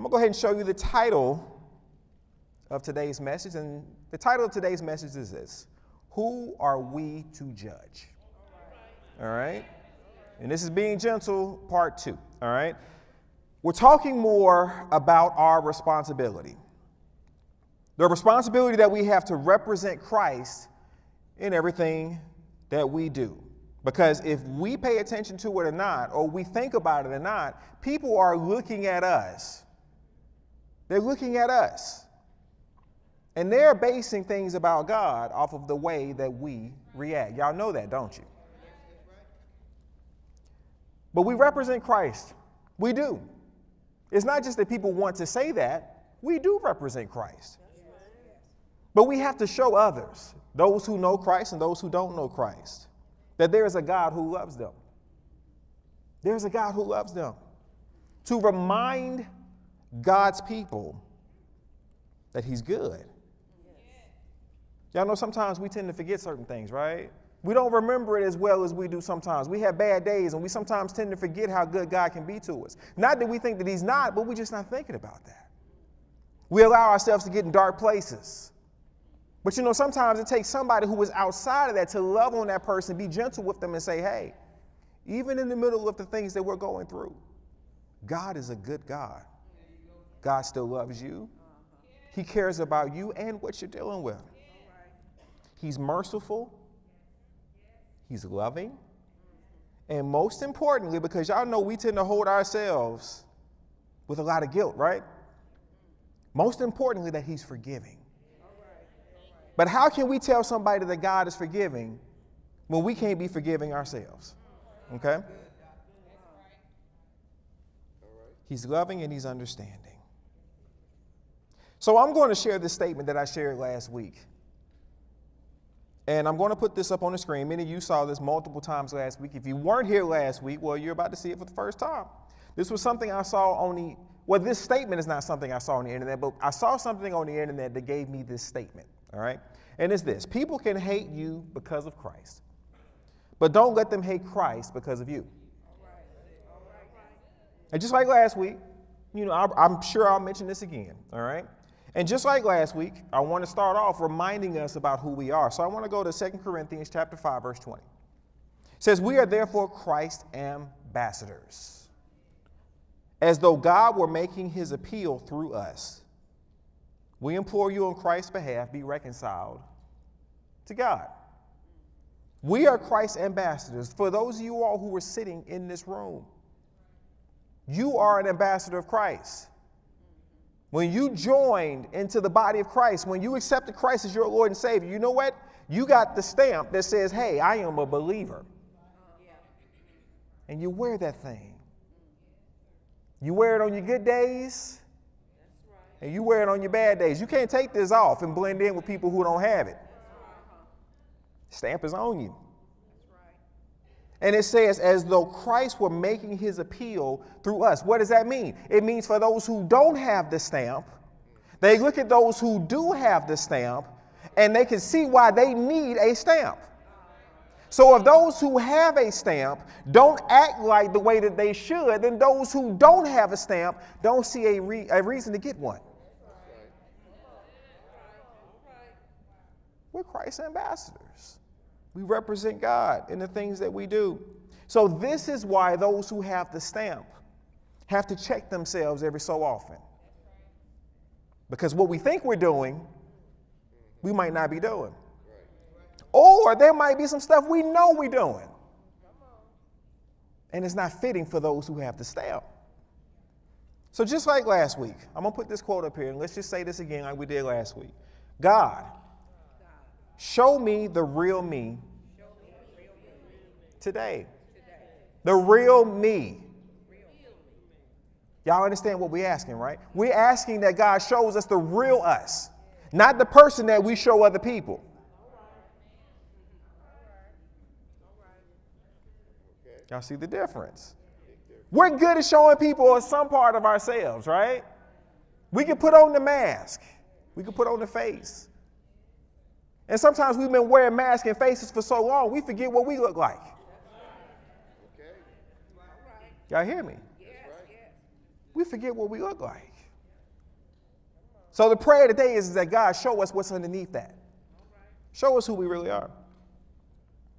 I'm going to go ahead and show you the title of today's message. And the title of today's message is this: Who are we to judge? All right. And this is Being Gentle, part 2. All right. We're talking more about our responsibility. The responsibility that we have to represent Christ in everything that we do. Because if we pay attention to it or not, or we think about it or not, people are looking at us. They're looking at us. And they're basing things about God off of the way that we react. Y'all know that, don't you? But we represent Christ. We do. It's not just that people want to say that. We do represent Christ. But we have to show others, those who know Christ and those who don't know Christ, that there is a God who loves them. There's a God who loves them. To remind God's people that he's good. Y'all know sometimes we tend to forget certain things, right? We don't remember it as well as we do sometimes. We have bad days, and we sometimes tend to forget how good God can be to us. Not that we think that he's not, but we're just not thinking about that. We allow ourselves to get in dark places. But you know, sometimes it takes somebody who is outside of that to love on that person, be gentle with them and say, hey, even in the middle of the things that we're going through, God is a good God. God still loves you. He cares about you and what you're dealing with. He's merciful. He's loving. And most importantly, because y'all know we tend to hold ourselves with a lot of guilt, right? Most importantly, that he's forgiving. But how can we tell somebody that God is forgiving when we can't be forgiving ourselves? Okay? He's loving and he's understanding. So I'm going to share this statement that I shared last week. And I'm going to put this up on the screen. Many of you saw this multiple times last week. If you weren't here last week, well, you're about to see it for the first time. This was something I saw on the, well, this statement is not something I saw on the internet, but I saw something on the internet that gave me this statement. All right. And it's this: people can hate you because of Christ, but don't let them hate Christ because of you. And just like last week, you know, I'm sure I'll mention this again. All right. And just like last week, I want to start off reminding us about who we are. So I want to go to 2 Corinthians chapter 5, verse 20. It says, we are therefore Christ's ambassadors, as though God were making his appeal through us. We implore you on Christ's behalf, be reconciled to God. We are Christ's ambassadors. For those of you all who are sitting in this room, you are an ambassador of Christ. When you joined into the body of Christ, when you accepted Christ as your Lord and Savior, you know what? You got the stamp that says, hey, I am a believer. And you wear that thing. You wear it on your good days. And you wear it on your bad days. You can't take this off and blend in with people who don't have it. Stamp is on you. And it says, as though Christ were making his appeal through us. What does that mean? It means for those who don't have the stamp, they look at those who do have the stamp, and they can see why they need a stamp. So if those who have a stamp don't act like the way that they should, then those who don't have a stamp don't see a reason to get one. We're Christ's ambassadors. We represent God in the things that we do. So this is why those who have the stamp have to check themselves every so often. Because what we think we're doing, we might not be doing. Or there might be some stuff we know we're doing. And it's not fitting for those who have the stamp. So just like last week, I'm going to put this quote up here, and let's just say this again like we did last week. God, show me the real me today. The real me. Y'all understand what we're asking, right? We're asking that God shows us the real us, not the person that we show other people. Y'all see the difference? We're good at showing people some part of ourselves, right? We can put on the mask. We can put on the face. And sometimes we've been wearing masks and faces for so long, we forget what we look like. Y'all hear me? We forget what we look like. So the prayer today is that God show us what's underneath that. Show us who we really are.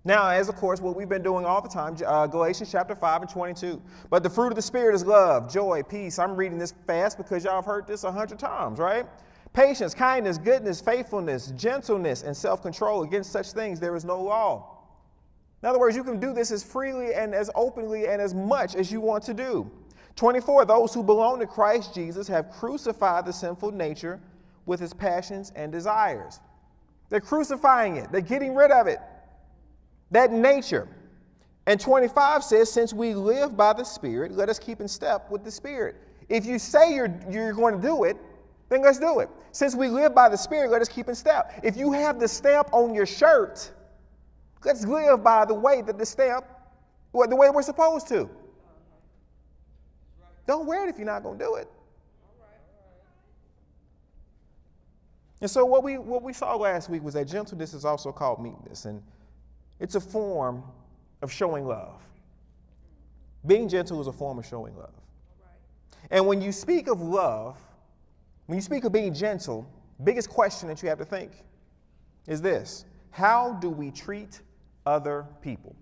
Now, as of course, what we've been doing all the time, Galatians chapter 5 and 22. But the fruit of the Spirit is love, joy, peace. I'm reading this fast because y'all have heard this 100 times, right? Patience, kindness, goodness, faithfulness, gentleness, and self-control. Against such things there is no law. In other words, you can do this as freely and as openly and as much as you want to do. 24, those who belong to Christ Jesus have crucified the sinful nature with its passions and desires. They're crucifying it. They're getting rid of it. That nature. And 25 says, since we live by the Spirit, let us keep in step with the Spirit. If you say you're going to do it, then let's do it. Since we live by the Spirit, let us keep in step. If you have the stamp on your shirt, let's live by the way that the stamp, the way we're supposed to. Don't wear it if you're not going to do it. And so what we saw last week was that gentleness is also called meekness, and it's a form of showing love. Being gentle is a form of showing love. And when you speak of love, when you speak of being gentle, biggest question that you have to think is this: how do we treat other people?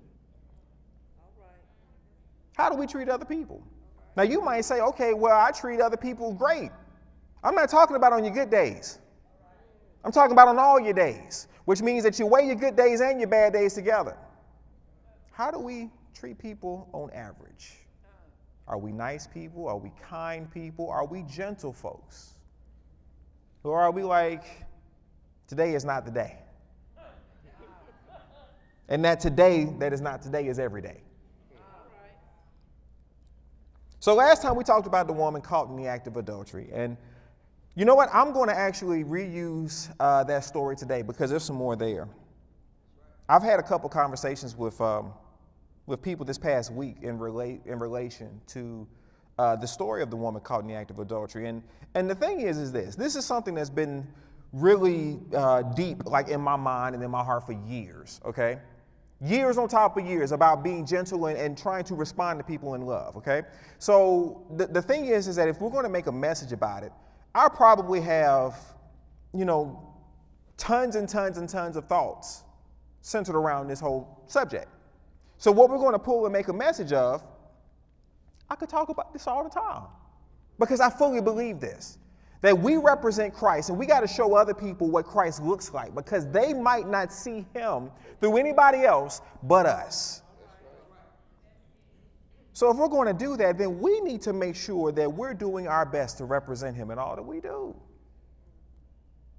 How do we treat other people? Now you might say, okay, well, I treat other people great. I'm not talking about on your good days. I'm talking about on all your days, which means that you weigh your good days and your bad days together. How do we treat people on average? Are we nice people? Are we kind people? Are we gentle folks? Or are we like, today is not the day? And that today that is not today is every day. So last time we talked about the woman caught in the act of adultery. And you know what? I'm going to actually reuse that story today because there's some more there. I've had a couple conversations with people this past week in relation to the story of the woman caught in the act of adultery. And the thing is this is something that's been really deep, like in my mind and in my heart for years, okay? Years on top of years about being gentle and trying to respond to people in love, okay? So the thing is that if we're going to make a message about it, I probably have, tons and tons and tons of thoughts centered around this whole subject. So what we're going to pull and make a message of, I could talk about this all the time because I fully believe this, that we represent Christ and we got to show other people what Christ looks like because they might not see him through anybody else but us. So if we're going to do that, then we need to make sure that we're doing our best to represent him in all that we do.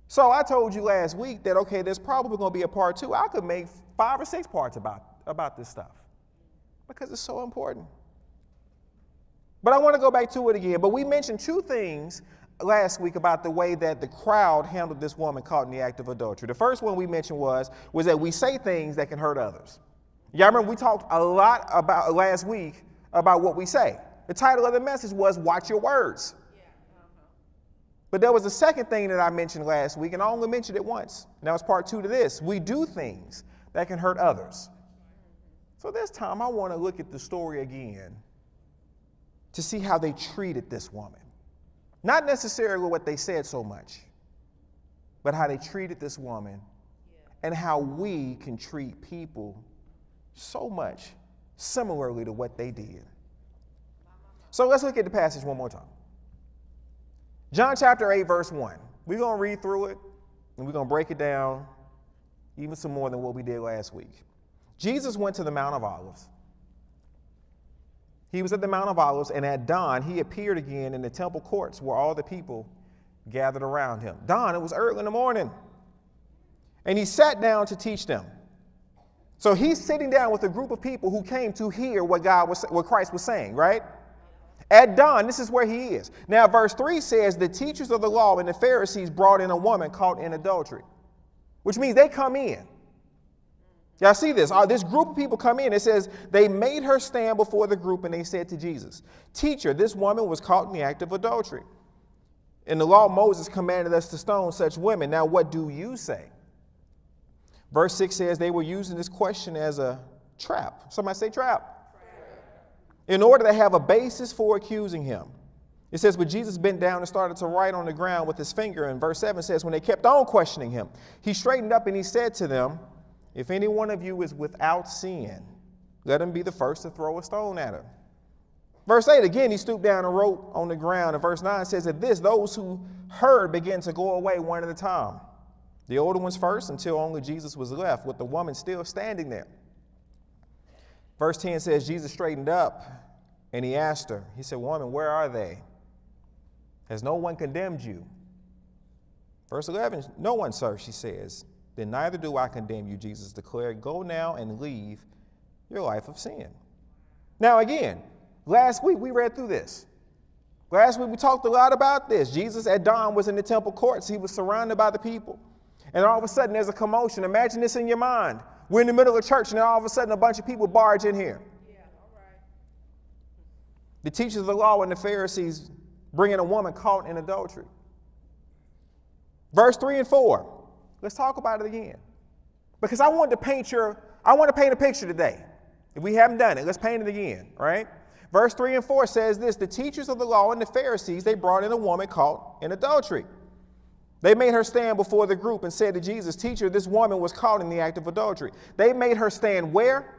So I told you last week that, okay, there's probably going to be a part 2. I could make 5 or 6 parts about this stuff because it's so important. But I want to go back to it again. But we mentioned 2 things last week about the way that the crowd handled this woman caught in the act of adultery. The first one we mentioned was that we say things that can hurt others. Y'all remember we talked a lot about last week about what we say. The title of the message was Watch Your Words. But there was a second thing that I mentioned last week, and I only mentioned it once. And that was part 2 to this. We do things that can hurt others. So this time I want to look at the story again to see how they treated this woman. Not necessarily what they said so much, but how they treated this woman and how we can treat people so much similarly to what they did. So let's look at the passage one more time. John chapter 8, verse 1. We're going to read through it, and we're going to break it down even some more than what we did last week. Jesus went to the Mount of Olives. He was at the Mount of Olives, and at dawn, he appeared again in the temple courts where all the people gathered around him. Dawn, it was early in the morning. And he sat down to teach them. So he's sitting down with a group of people who came to hear what Christ was saying, right? At dawn, this is where he is. Now, verse 3 says, the teachers of the law and the Pharisees brought in a woman caught in adultery, which means they come in. Y'all see this? This group of people come in. It says they made her stand before the group and they said to Jesus, Teacher, this woman was caught in the act of adultery. In the law, Moses commanded us to stone such women. Now, what do you say? Verse 6 says they were using this question as a trap. Somebody say trap. In order to have a basis for accusing him. It says, but Jesus bent down and started to write on the ground with his finger. And verse 7 says, when they kept on questioning him, he straightened up and he said to them, if any one of you is without sin, let him be the first to throw a stone at her. Verse 8, again, he stooped down and wrote on the ground. And verse 9 says, at this, those who heard began to go away one at a time. The older ones first, until only Jesus was left, with the woman still standing there. Verse 10 says, Jesus straightened up and he asked her, he said, woman, where are they? Has no one condemned you? Verse 11, no one, sir, she says. Then neither do I condemn you, Jesus declared. Go now and leave your life of sin. Now again, last week we read through this. Last week we talked a lot about this. Jesus at dawn was in the temple courts. He was surrounded by the people. And all of a sudden there's a commotion. Imagine this in your mind. We're in the middle of church and then all of a sudden a bunch of people barge in here. Yeah, all right. The teachers of the law and the Pharisees bringing a woman caught in adultery. Verse 3 and 4. Let's talk about it again. Because I want to paint a picture today. If we haven't done it, let's paint it again, right? Verse 3 and 4 says this, the teachers of the law and the Pharisees, they brought in a woman caught in adultery. They made her stand before the group and said to Jesus, teacher, this woman was caught in the act of adultery. They made her stand where?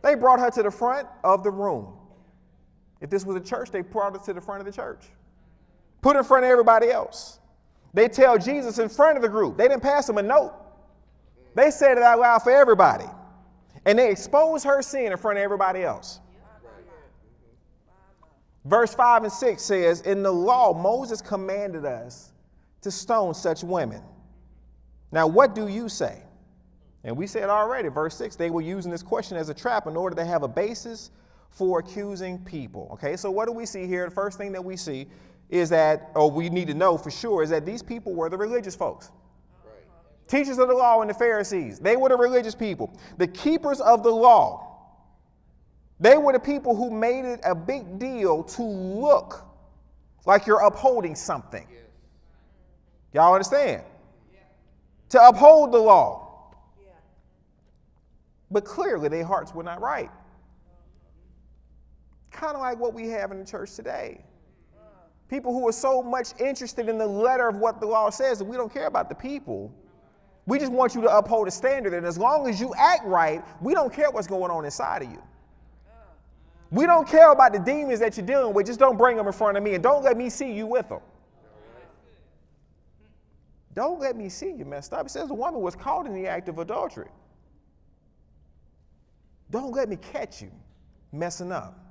They brought her to the front of the room. If this was a church, they brought her to the front of the church. Put her in front of everybody else. They tell Jesus in front of the group. They didn't pass him a note. They said it out loud for everybody. And they exposed her sin in front of everybody else. Verse 5 and 6 says, in the law, Moses commanded us to stone such women. Now, what do you say? And we said already, verse 6, they were using this question as a trap in order to have a basis for accusing people. Okay, so what do we see here? The first thing that we see is that, or we need to know for sure, is that these people were the religious folks. Right. Teachers of the law and the Pharisees, they were the religious people. The keepers of the law, they were the people who made it a big deal to look like you're upholding something. Yes. Y'all understand? Yeah. To uphold the law. Yeah. But clearly their hearts were not right. Kind of like what we have in the church today. People who are so much interested in the letter of what the law says that we don't care about the people. We just want you to uphold a standard. And as long as you act right, we don't care what's going on inside of you. We don't care about the demons that you're dealing with. Just don't bring them in front of me and don't let me see you with them. Don't let me see you messed up. It says the woman was caught in the act of adultery. Don't let me catch you messing up.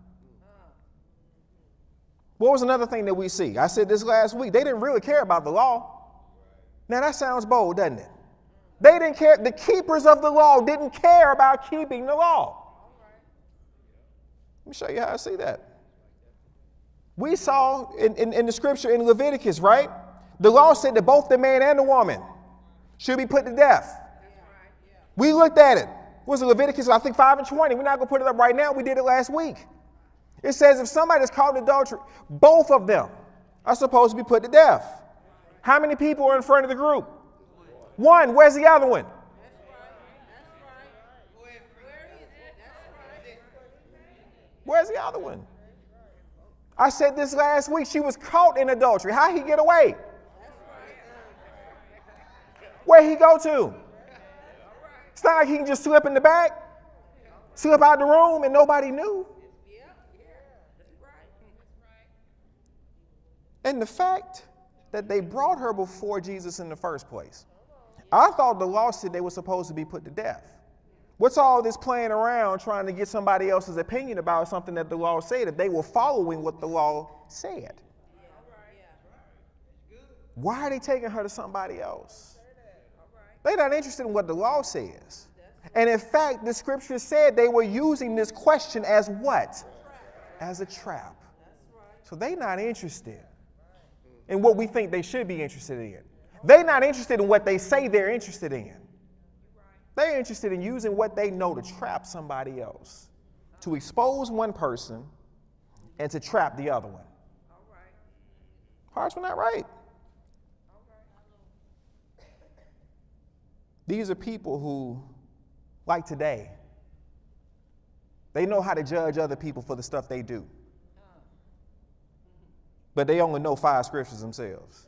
What was another thing that we see? I said this last week. They didn't really care about the law. Now that sounds bold, doesn't it? They didn't care. The keepers of the law didn't care about keeping the law. Let me show you how I see that. We saw in the scripture in Leviticus, right? The law said that both the man and the woman should be put to death. We looked at it. What was it, Leviticus, I think 5 and 20. We're not going to put it up right now. We did it last week. It says if somebody is caught in adultery, both of them are supposed to be put to death. How many people are in front of the group? One. Where's the other one? Where's the other one? I said this last week. She was caught in adultery. How'd he get away? Where'd he go to? It's not like he can just slip in the back, slip out the room, and nobody knew. And the fact that they brought her before Jesus in the first place, I thought the law said they were supposed to be put to death. What's all this playing around trying to get somebody else's opinion about something that the law said if they were following what the law said? Why are they taking her to somebody else? They're not interested in what the law says. And in fact, the scripture said they were using this question as what? As a trap. So they're not interested in what we think they should be interested in. They're not interested in what they say they're interested in. They're interested in using what they know to trap somebody else, to expose one person and to trap the other one. Hearts were not right. These are people who, like today, they know how to judge other people for the stuff they do. but they only know 5 scriptures themselves.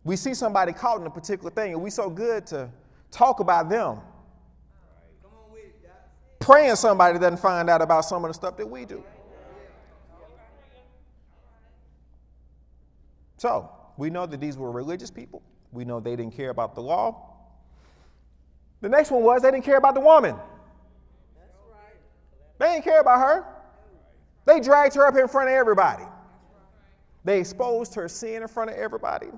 We see somebody caught in a particular thing, and we so good to talk about them, praying somebody doesn't find out about some of the stuff that we do. So we know that these were religious people. We know they didn't care about the law. The next one was they didn't care about the woman. They didn't care about her. They dragged her up in front of everybody. They exposed her sin in front of everybody.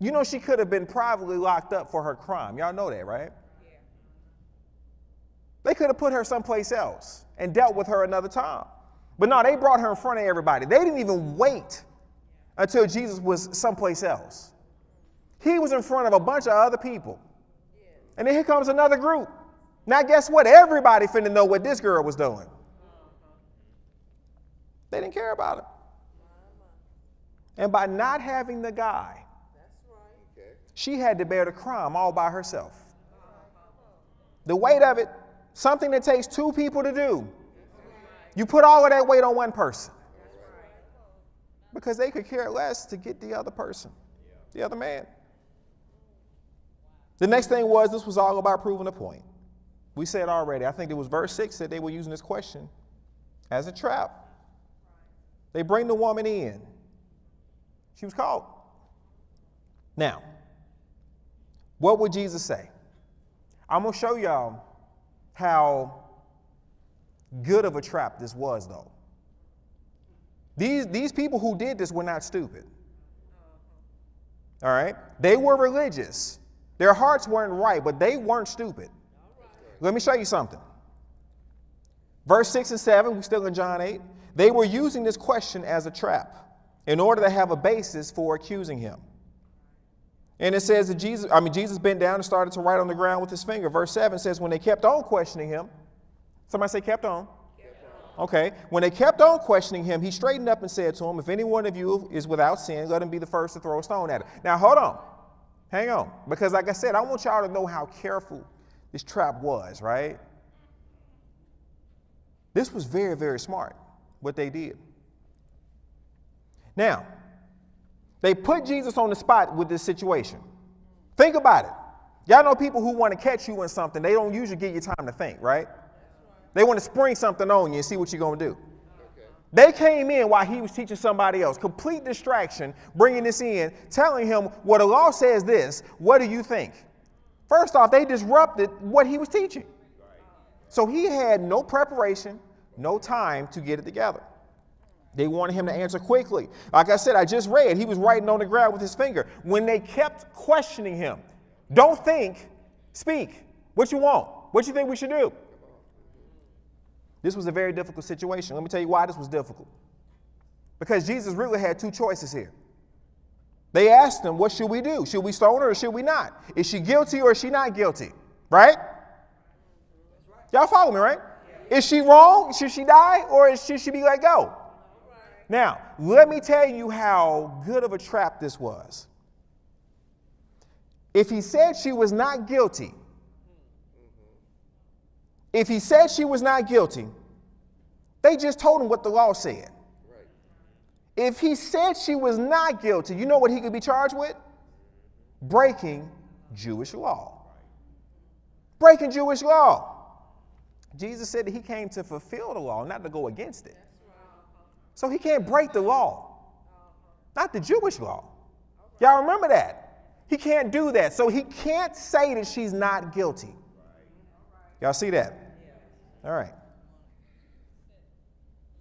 You know, she could have been privately locked up for her crime. Y'all know that, right? Yeah. They could have put her someplace else and dealt with her another time. But no, they brought her in front of everybody. They didn't even wait until Jesus was someplace else. He was in front of a bunch of other people. And then here comes another group. Now, guess what? Everybody finna know what this girl was doing. They didn't care about it. And by not having the guy, she had to bear the crime all by herself. The weight of it, something that takes 2 people to do. You put all of that weight on one person. Because they could care less to get the other person, the other man. The next thing was, this was all about proving a point. We said already, I think it was verse 6 that they were using this question as a trap. They bring the woman in. She was caught. Now, what would Jesus say? I'm going to show y'all how good of a trap this was, though. These people who did this were not stupid. All right? They were religious. Their hearts weren't right, but they weren't stupid. Let me show you something. Verse 6 and 7, we're still in John 8. They were using this question as a trap in order to have a basis for accusing him. And it says that Jesus bent down and started to write on the ground with his finger. Verse 7 says, when they kept on questioning him, somebody say kept on. Okay. When they kept on questioning him, he straightened up and said to him, if any one of you is without sin, let him be the first to throw a stone at it. Now, hold on. Hang on. Because like I said, I want y'all to know how careful this trap was, right? This was very, very smart, what they did. Now, they put Jesus on the spot with this situation. Think about it. Y'all know people who want to catch you in something, they don't usually give you time to think, right? They want to spring something on you and see what you're going to do. Okay. They came in while he was teaching somebody else. Complete distraction, bringing this in, telling him, well, the law says this. What do you think? First off, they disrupted what he was teaching. So he had no preparation, no time to get it together. They wanted him to answer quickly. Like I said, I just read, he was writing on the ground with his finger. When they kept questioning him, don't think, speak. What you want? What you think we should do? This was a very difficult situation. Let me tell you why this was difficult. Because Jesus really had 2 choices here. They asked him, what should we do? Should we stone her or should we not? Is she guilty or is she not guilty? Right? Y'all follow me, right? Is she wrong? Should she die or should she be let go? Now, let me tell you how good of a trap this was. If he said she was not guilty, they just told him what the law said. Right. If he said she was not guilty, you know what he could be charged with? Breaking Jewish law. Breaking Jewish law. Jesus said that he came to fulfill the law, not to go against it. So he can't break the law, not the Jewish law. Y'all remember that. He can't do that. So he can't say that she's not guilty. Y'all see that? All right.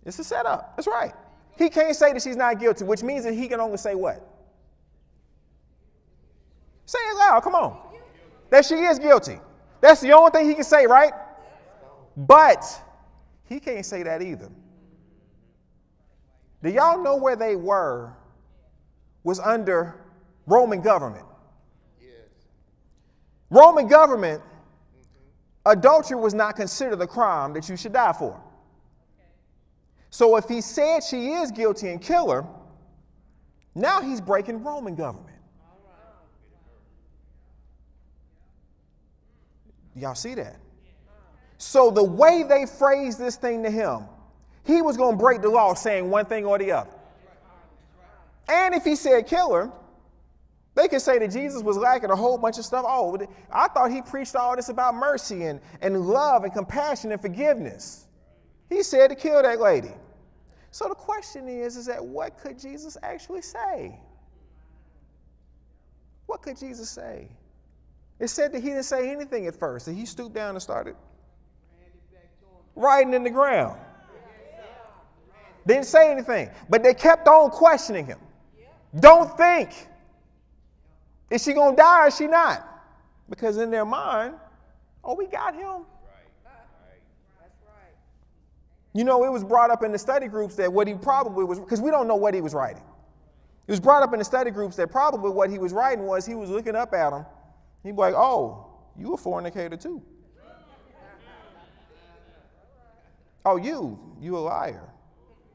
It's a setup. That's right. He can't say that she's not guilty, which means that he can only say what? Say it loud. Come on. That she is guilty. That's the only thing he can say, right? But he can't say that either. Do y'all know where they were? Was under Roman government. Yes. Roman government, adultery was not considered a crime that you should die for. So if he said she is guilty and kill her, now he's breaking Roman government. Y'all see that? So the way they phrased this thing to him, he was going to break the law saying one thing or the other. And if he said kill her, they could say that Jesus was lacking a whole bunch of stuff. Oh, I thought he preached all this about mercy and love and compassion and forgiveness. He said to kill that lady. So the question is that what could Jesus actually say? What could Jesus say? It said that he didn't say anything at first, that he stooped down and started writing in the ground. Didn't say anything, but they kept on questioning him. Don't think. Is she going to die or is she not? Because in their mind, oh, we got him. You know, it was brought up in the study groups that what he probably was, because we don't know what he was writing. It was brought up in the study groups that probably what he was writing was he was looking up at him. He'd be like, oh, you a fornicator too. Oh, you a liar.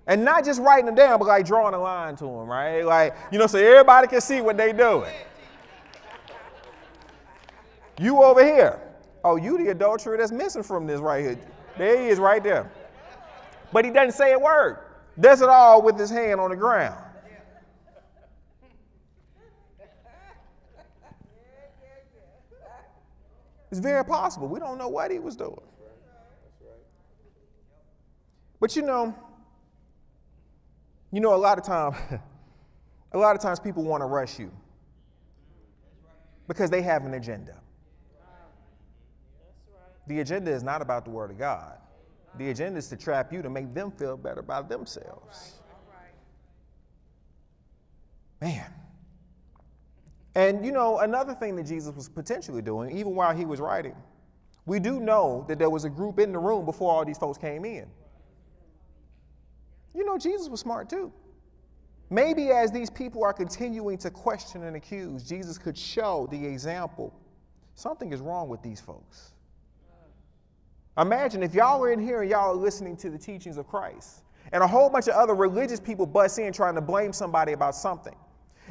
And not just writing them down, but like drawing a line to them, right? Like, so everybody can see what they doing. You over here. Oh, you the adulterer that's missing from this right here. There he is right there. But he doesn't say a word. Does it all with his hand on the ground. It's very possible. We don't know what he was doing. But a lot of times people want to rush you because they have an agenda. The agenda is not about the word of God. The agenda is to trap you to make them feel better about themselves. Man. And another thing that Jesus was potentially doing, even while he was writing, we do know that there was a group in the room before all these folks came in. Jesus was smart too. Maybe as these people are continuing to question and accuse, Jesus could show the example. Something is wrong with these folks. Imagine if y'all are in here and y'all are listening to the teachings of Christ, and a whole bunch of other religious people bust in trying to blame somebody about something.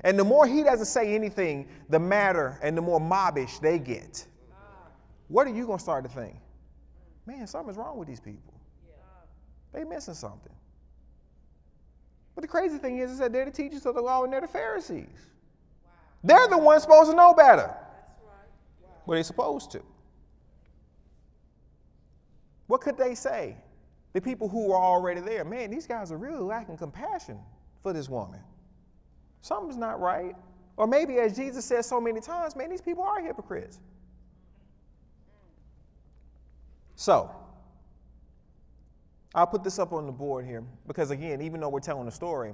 And the more he doesn't say anything, the madder and the more mobbish they get. What are you going to start to think? Man, something's wrong with these people. They missing something. But the crazy thing is that they're the teachers of the law and they're the Pharisees. They're the ones supposed to know better. Well, they're supposed to. What could they say? The people who were already there, man, these guys are really lacking compassion for this woman. Something's not right. Or maybe, as Jesus said so many times, man, these people are hypocrites. So, I'll put this up on the board here because, again, even though we're telling a story,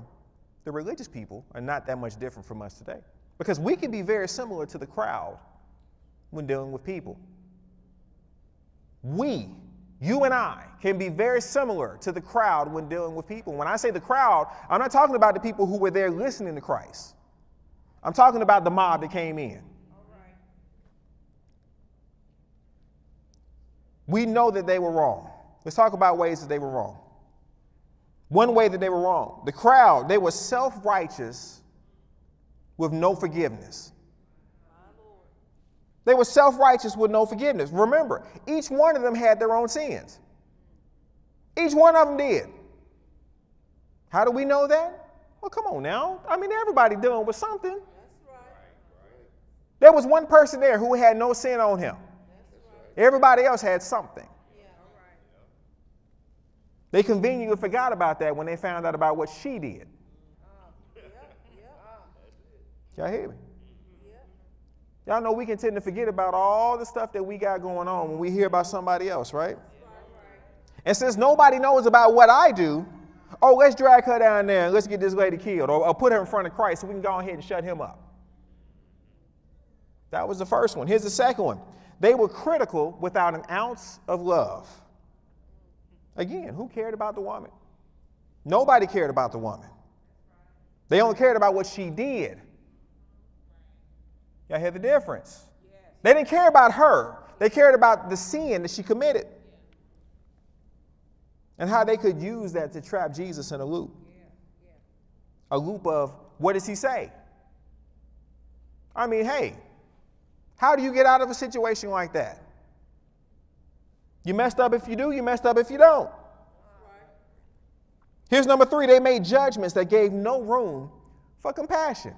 the religious people are not that much different from us today. Because we can be very similar to the crowd when dealing with people. You and I, can be very similar to the crowd when dealing with people. When I say the crowd, I'm not talking about the people who were there listening to Christ. I'm talking about the mob that came in. We know that they were wrong. Let's talk about ways that they were wrong. One way that they were wrong, the crowd, they were self-righteous with no forgiveness. They were self-righteous with no forgiveness. Remember, each one of them had their own sins. Each one of them did. How do we know that? Well, come on now. I mean, everybody dealing with something. That's right. There was one person there who had no sin on him. Everybody else had something. They conveniently forgot about that when they found out about what she did. Y'all hear me? Y'all know we can tend to forget about all the stuff that we got going on when we hear about somebody else, right? And since nobody knows about what I do, oh, let's drag her down there and let's get this lady killed, or put her in front of Christ so we can go ahead and shut him up. That was the first one. Here's the second one. They were critical without an ounce of love. Again, who cared about the woman? Nobody cared about the woman. They only cared about what she did. Y'all hear the difference? They didn't care about her. They cared about the sin that she committed and how they could use that to trap Jesus in a loop. A loop of, what does he say? I mean, hey, how do you get out of a situation like that? You messed up if you do, you messed up if you don't. Here's number 3. They made judgments that gave no room for compassion,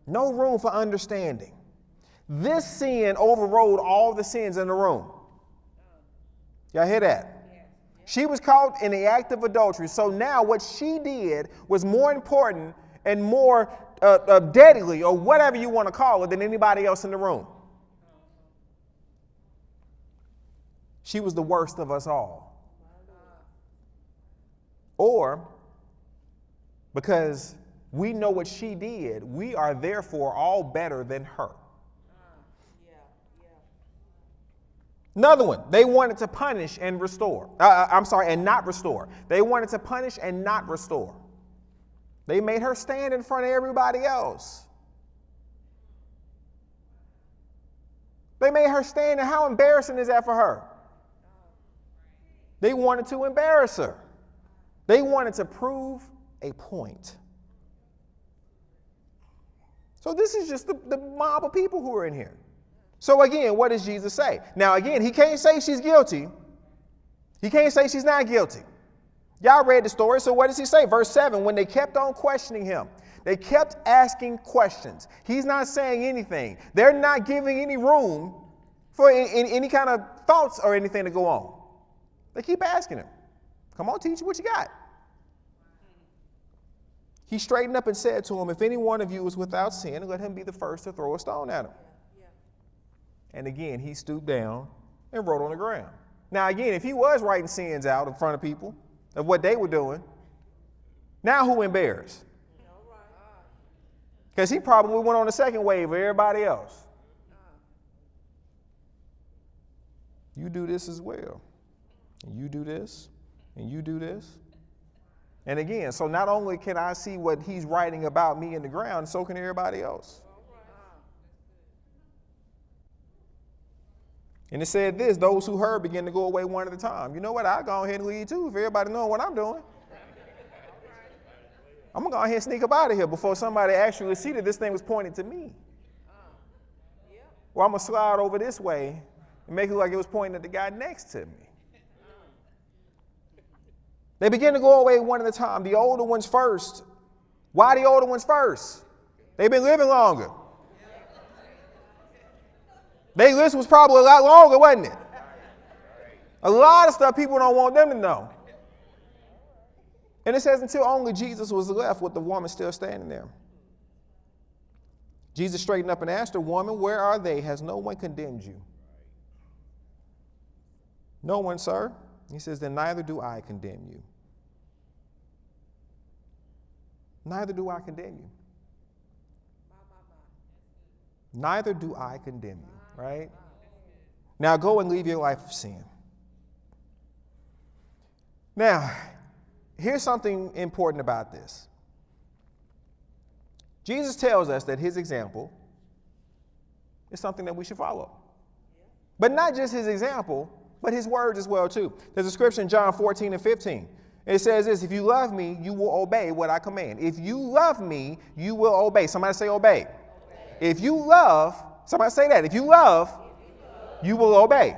no room for understanding. This sin overrode all the sins in the room. Y'all hear that? She was caught in the act of adultery. So now what she did was more important and more deadly, or whatever you want to call it, than anybody else in the room. She was the worst of us all. Or, because we know what she did, we are therefore all better than her. Another one, they wanted to punish and restore. And not restore. They wanted to punish and not restore. They made her stand in front of everybody else. They made her stand, and how embarrassing is that for her? They wanted to embarrass her. They wanted to prove a point. So this is just the mob of people who are in here. So again, what does Jesus say? Now again, he can't say she's guilty. He can't say she's not guilty. Y'all read the story, so what does he say? Verse 7, when they kept on questioning him, they kept asking questions. He's not saying anything. They're not giving any room for any kind of thoughts or anything to go on. They keep asking him, come on, teacher, what you got? He straightened up and said to him, if any one of you is without sin, let him be the first to throw a stone at him. And again, he stooped down and wrote on the ground. Now again, if he was writing sins out in front of people of what they were doing, now who embarrassed? Because he probably went on the second wave of everybody else. You do this as well. And you do this, and you do this. And again, so not only can I see what he's writing about me in the ground, so can everybody else. And it said this, those who heard began to go away one at a time. You know what? I'll go ahead and leave too if everybody knows what I'm doing. I'm going to go ahead and sneak up out of here before somebody actually see that this thing was pointed to me. Or I'm going to slide over this way and make it look like it was pointing at the guy next to me. They begin to go away one at a time. The older ones first. Why the older ones first? They've been living longer. Their list was probably a lot longer, wasn't it? A lot of stuff people don't want them to know. And it says until only Jesus was left with the woman still standing there. Jesus straightened up and asked her, woman, where are they? Has no one condemned you? No one, sir. He says, then neither do I condemn you. Neither do I condemn you. Neither do I condemn you. Right? Now go and leave your life of sin. Now, here's something important about this. Jesus tells us that his example is something that we should follow. But not just his example, but his words as well too. There's a scripture in John 14 and 15. It says this, if you love me, you will obey what I command. If you love me, you will obey. Somebody say obey. If you love, somebody say that. If you love, you will obey.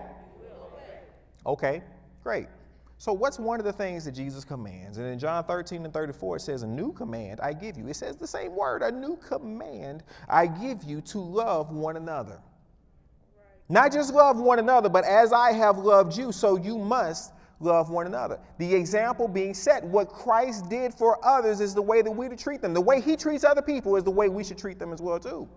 Okay, great. So what's one of the things that Jesus commands? And in John 13 and 34, it says, a new command I give you. It says the same word, a new command I give you to love one another. Not just love one another, but as I have loved you, so you must love one another. The example being set, what Christ did for others is the way that we to treat them. The way he treats other people is the way we should treat them as well too.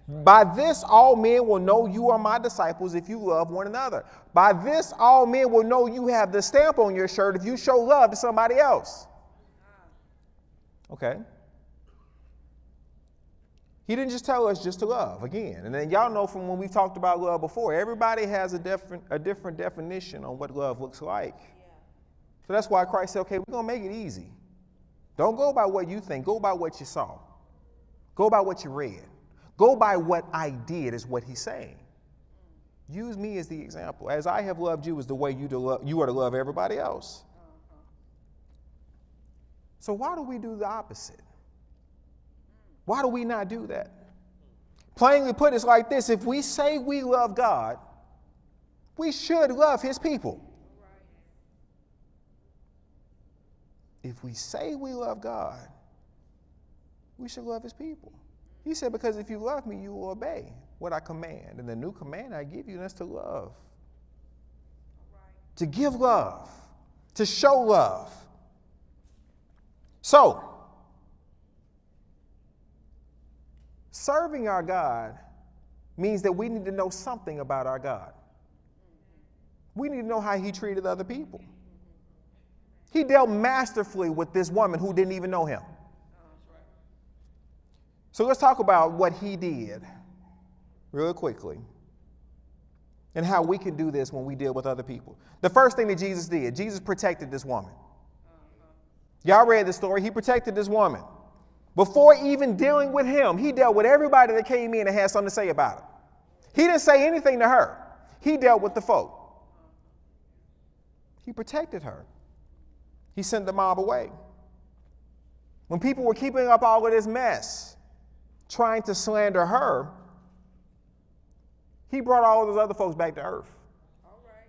By this all men will know you are my disciples if you love one another. By this all men will know you have the stamp on your shirt if you show love to somebody else. Okay. He didn't just tell us just to love again. And then y'all know from when we've talked about love before, everybody has a different definition on what love looks like. So that's why Christ said, okay, we're going to make it easy. Don't go by what you think. Go by what you saw. Go by what you read. Go by what I did is what he's saying. Use me as the example. As I have loved you is the way you are to love everybody else. So why do we do the opposite? Why do we not do that? Plainly put, it's like this. If we say we love God, We should love his people. If we say we love God, we should love his people. He said, because if you love me, you will obey what I command. And the new command I give you, that's to love. To give love. To show love. So, serving our God means that we need to know something about our God. We need to know how he treated other people. He dealt masterfully with this woman who didn't even know him. So let's talk about what he did real quickly and how we can do this when we deal with other people. The first thing that Jesus did, Jesus protected this woman. Y'all read the story. He protected this woman. Before even dealing with him, he dealt with everybody that came in and had something to say about him. He didn't say anything to her. He dealt with the folk. He protected her. He sent the mob away. When people were keeping up all of this mess, trying to slander her, he brought all of those other folks back to earth. All right.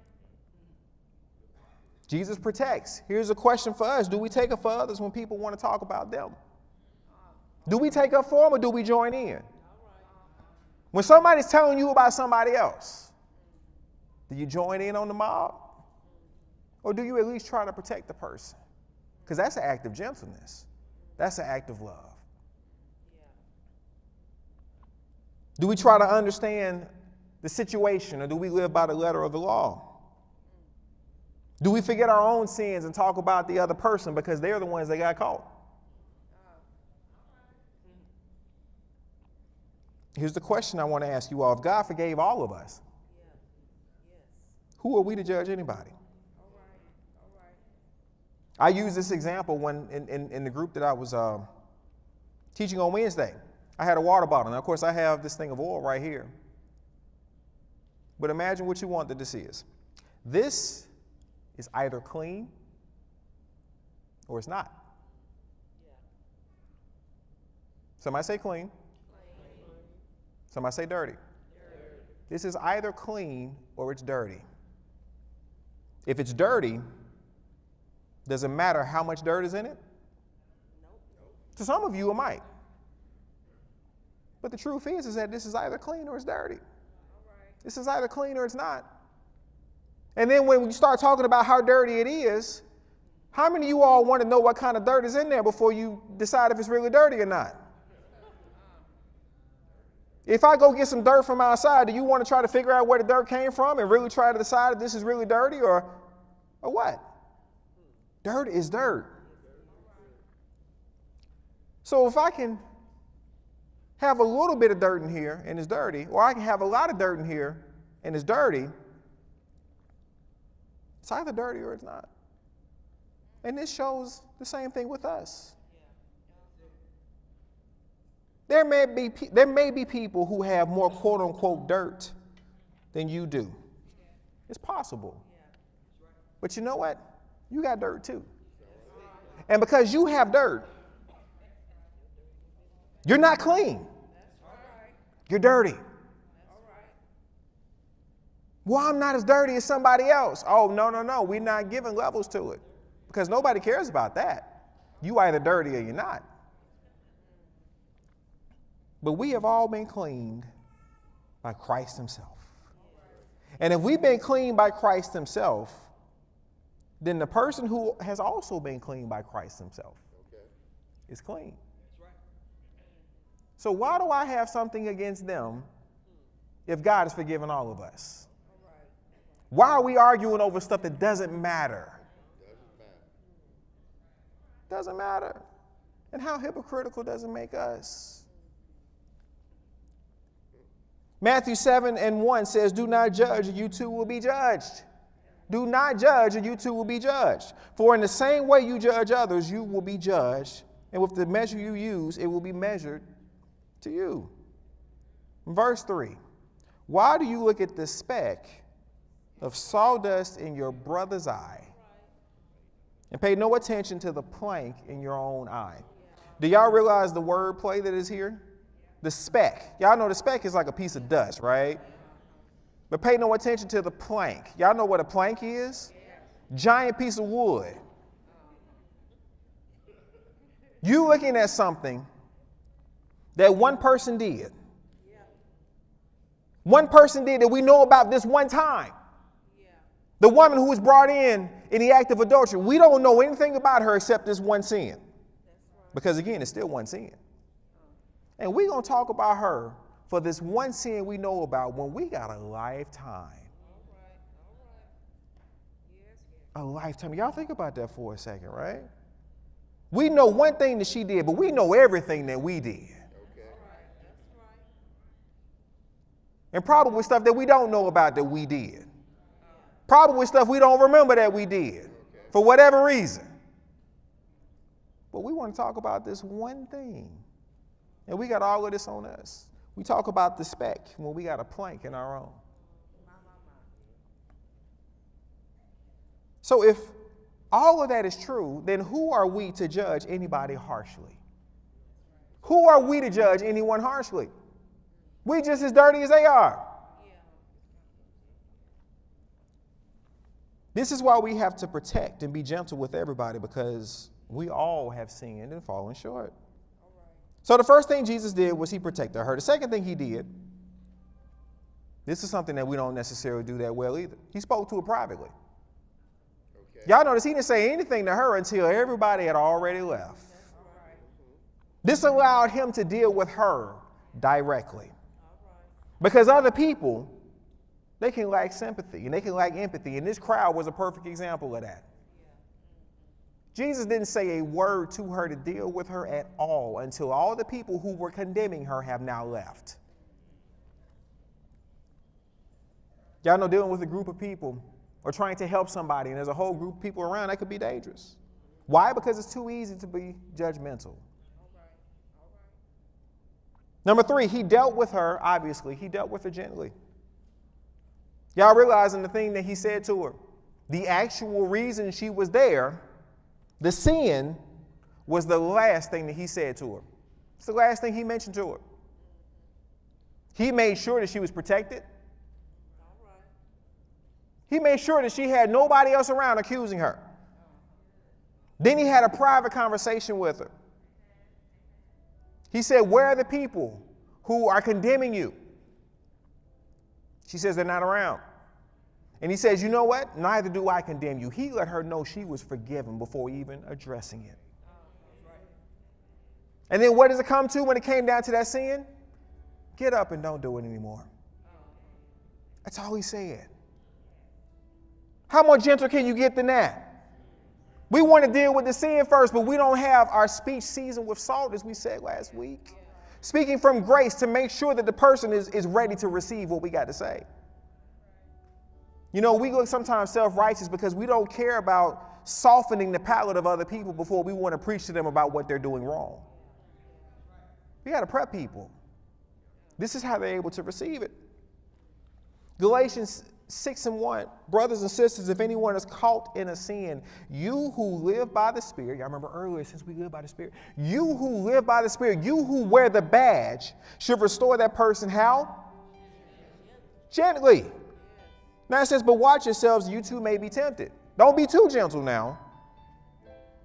Jesus protects. Here's a question for us. Do we take up for others when people want to talk about them? Do we take up for them or do we join in? When somebody's telling you about somebody else, do you join in on the mob? Or do you at least try to protect the person? Because that's an act of gentleness. That's an act of love. Do we try to understand the situation, or do we live by the letter of the law? Do we forget our own sins and talk about the other person because they're the ones that got caught? Here's the question I want to ask you all. If God forgave all of us, who are we to judge anybody? I use this example when in the group that I was teaching on Wednesday. I had a water bottle. Now, of course, I have this thing of oil right here. But imagine what you want that this is. This is either clean or it's not. Somebody say clean. Somebody say dirty. This is either clean or it's dirty. If it's dirty, does it matter how much dirt is in it? To some of you, it might. But the truth is that this is either clean or it's dirty. This is either clean or it's not. And then when we start talking about how dirty it is, how many of you all want to know what kind of dirt is in there before you decide if it's really dirty or not? If I go get some dirt from outside, do you want to try to figure out where the dirt came from and really try to decide if this is really dirty or what? Dirt is dirt. So if I can have a little bit of dirt in here and it's dirty, or I can have a lot of dirt in here and it's dirty, it's either dirty or it's not. And this shows the same thing with us. There may be people who have more quote unquote dirt than you do. It's possible. But you know what? You got dirt too. And because you have dirt, you're not clean. You're dirty. Well, I'm not as dirty as somebody else. Oh, no. We're not giving levels to it because nobody cares about that. You either dirty or you're not. But we have all been cleaned by Christ himself. And if we've been cleaned by Christ himself, then the person who has also been cleaned by Christ himself is clean. So why do I have something against them if God has forgiven all of us? Why are we arguing over stuff that doesn't matter? Doesn't matter. And how hypocritical does it make us? Matthew 7:1 says, do not judge, or you too will be judged. Do not judge, or you too will be judged. For in the same way you judge others, you will be judged. And with the measure you use, it will be measured to you. Verse 3. Why do you look at the speck of sawdust in your brother's eye and pay no attention to the plank in your own eye? Do y'all realize the word play that is here? The speck. Y'all know the speck is like a piece of dust, right? But pay no attention to the plank. Y'all know what a plank is? Giant piece of wood. You looking at something that one person did. One person did that we know about this one time. The woman who was brought in the act of adultery. We don't know anything about her except this one sin. Because again, it's still one sin. And we're going to talk about her for this one sin we know about when we got a lifetime. A lifetime. Y'all think about that for a second, right? We know one thing that she did, but we know everything that we did. And probably stuff that we don't know about that we did. Probably stuff we don't remember that we did for whatever reason. But we want to talk about this one thing. And we got all of this on us. We talk about the speck when we got a plank in our own. So if all of that is true, then who are we to judge anybody harshly? Who are we to judge anyone harshly? We just as dirty as they are. This is why we have to protect and be gentle with everybody, because we all have sinned and fallen short. So the first thing Jesus did was he protected her. The second thing he did, this is something that we don't necessarily do that well either. He spoke to her privately. Y'all notice he didn't say anything to her until everybody had already left. This allowed him to deal with her directly. Because other people, they can lack sympathy and they can lack empathy. And this crowd was a perfect example of that. Jesus didn't say a word to her to deal with her at all until all the people who were condemning her have now left. Y'all know dealing with a group of people or trying to help somebody and there's a whole group of people around, that could be dangerous. Why? Because it's too easy to be judgmental. Number three, he dealt with her, obviously, he dealt with her gently. Y'all realizing the thing that he said to her, the actual reason she was there, the sin, was the last thing that he said to her. It's the last thing he mentioned to her. He made sure that she was protected. He made sure that she had nobody else around accusing her. Then he had a private conversation with her. He said, where are the people who are condemning you? She says, they're not around. And he says, you know what? Neither do I condemn you. He let her know she was forgiven before even addressing it. And then what does it come to when it came down to that sin? Get up and don't do it anymore. That's all he said. How more gentle can you get than that? We want to deal with the sin first, but we don't have our speech seasoned with salt, as we said last week. Speaking from grace to make sure that the person is ready to receive what we got to say. You know, we look sometimes self-righteous because we don't care about softening the palate of other people before we want to preach to them about what they're doing wrong. We got to prep people. This is how they're able to receive it. Galatians 6:1, brothers and sisters, if anyone is caught in a sin, you who live by the Spirit, y'all remember earlier, since we live by the Spirit, you who live by the Spirit, you who wear the badge, should restore that person how? Gently. Now it says, but watch yourselves, you too may be tempted. Don't be too gentle now,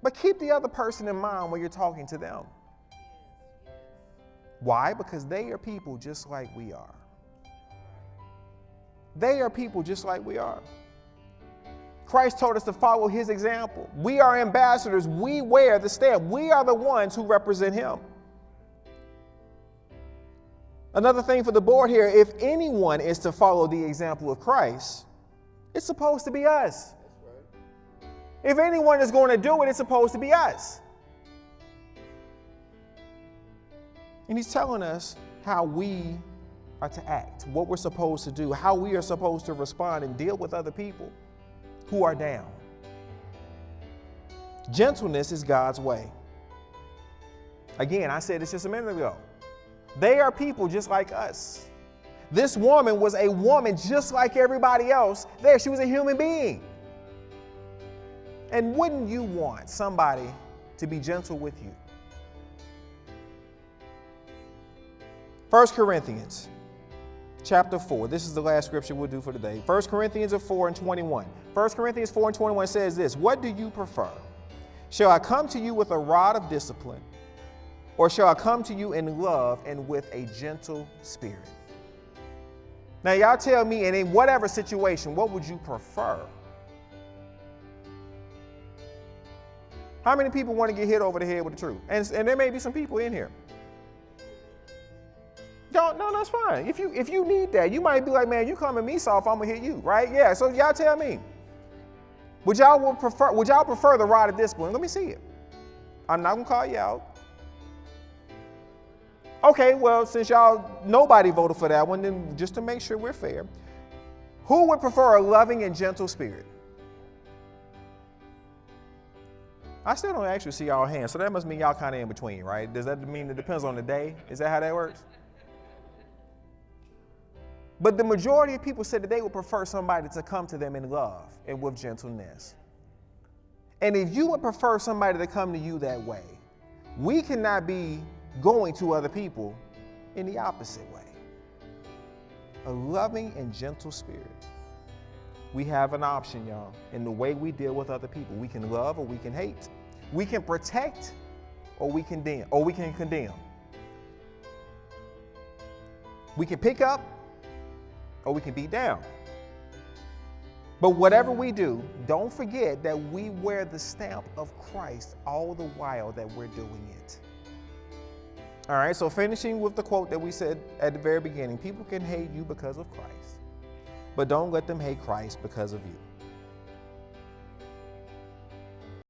but keep the other person in mind when you're talking to them. Why? Because they are people just like we are. They are people just like we are. Christ told us to follow his example. We are ambassadors. We wear the stamp. We are the ones who represent him. Another thing for the board here, if anyone is to follow the example of Christ, it's supposed to be us. If anyone is going to do it, it's supposed to be us. And he's telling us how we are to act, what we're supposed to do, how we are supposed to respond and deal with other people who are down. Gentleness is God's way. Again, I said this just a minute ago. They are people just like us. This woman was a woman just like everybody else there. She was a human being. And wouldn't you want somebody to be gentle with you? 1 Corinthians chapter 4. This is the last scripture we'll do for today. 1 Corinthians 4 and 21. 1 Corinthians 4 and 21 says this: what do you prefer? Shall I come to you with a rod of discipline, or shall I come to you in love and with a gentle spirit? Now, y'all tell me, and in whatever situation, what would you prefer? How many people want to get hit over the head with the truth? And there may be some people in here. No, that's fine. If you need that, you might be like, man, you come at me soft, I'm gonna hit you, right? Yeah. So y'all tell me. Would y'all prefer the rod of discipline? Let me see it. I'm not gonna call you out. Okay, well, since nobody voted for that one, then just to make sure we're fair, who would prefer a loving and gentle spirit? I still don't actually see y'all hands, so that must mean y'all kind of in between, right? Does that mean it depends on the day? Is that how that works? But the majority of people said that they would prefer somebody to come to them in love and with gentleness. And if you would prefer somebody to come to you that way, we cannot be going to other people in the opposite way. A loving and gentle spirit. We have an option, y'all, in the way we deal with other people. We can love or we can hate. We can protect or we can condemn. We can pick up or we can beat down. But whatever we do, don't forget that we wear the stamp of Christ all the while that we're doing it. All right, so finishing with the quote that we said at the very beginning, people can hate you because of Christ, but don't let them hate Christ because of you.